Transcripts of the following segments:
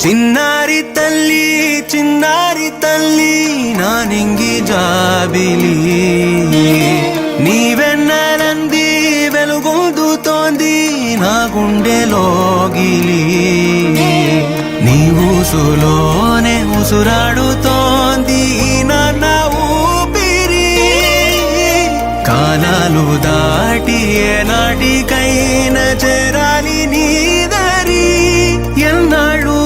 చిన్నారి తల్లి నా నింగి జాబిలి నీవెన్నెలంది వెలుగొందుతోంది నా గుండెలోగిలి నీ ఊసులోనే ఉసురాడుతోంది నాన్న ఊపిరి కాలాలు దాటి ఏనాటికైనా చేరాలి నీ దరి ఎన్నాళ్ళు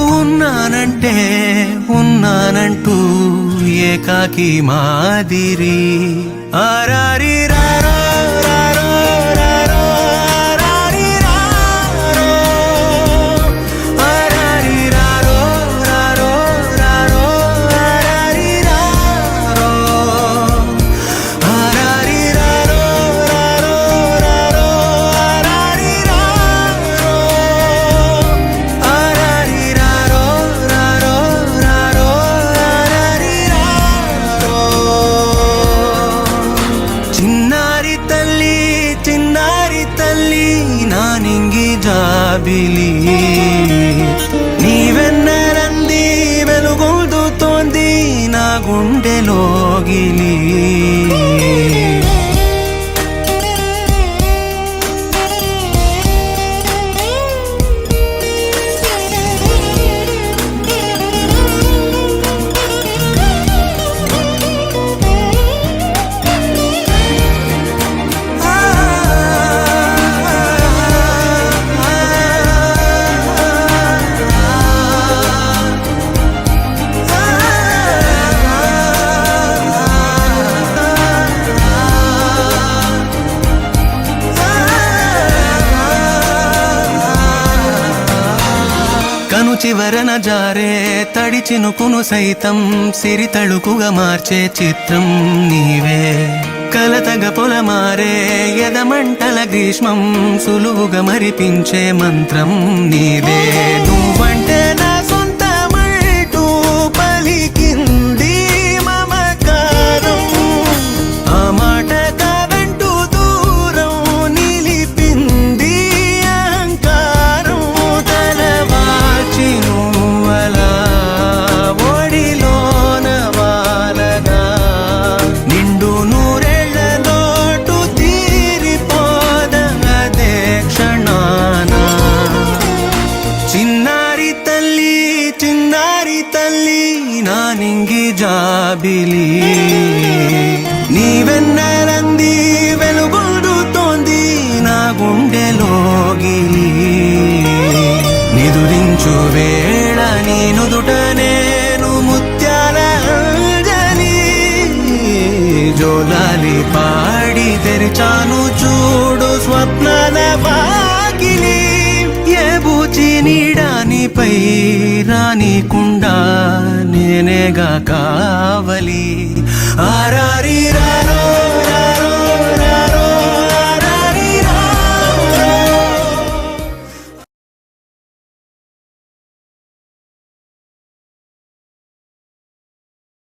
ఉన్నానంటూ ఏకాకి మాదిరి ఆరారి రారో రారో రారో ఆరారి రారో ఆరారి రారో రారో రారో ఆరారి రారో ఆరారి రారో రారో రారో ఆరారి రారో ఆరారి రారో రారో రారో ఆరారి రారో చిన్నారి తల్లి నా నింగి జాబిలి నీవెన్నెలంది వెలుగొందుతోంది నా గుండెలోగిలి కను చివరన జారే తడి చినుకును సైతం సిరి తళుకుగా మార్చే చిత్రం నీవే కలతగ పొలమారే ఎదమంటల గ్రీష్మం సులువుగా మరిపించే మంత్రం నీదే నువ్వంటే నా సొంతమంటూ పలికింది మమకారం ఆ మాట కాదంటూ దూరం నిలిపింది అహంకారం తలవాచి నువ్వలా ఒడిలోన వాలగా నిండు నూరేళ్ల లోటు తీరిపోదదే క్షణాన చిన్నారి తల్లి నా నింగి జాబిలి నీవెన్నెలంది వెలుగొందుతోంది నా గుండెలోగిలి నిదురించు వేళ నీ నుదుట నేను ముత్యాల అంజలి జోలాలి పాడి తెరిచాను చూడు స్వప్నాల వాకిలి ఏ బూచి నీడానిపై రానికుండా నేనేగా కావలి ఆరారి రా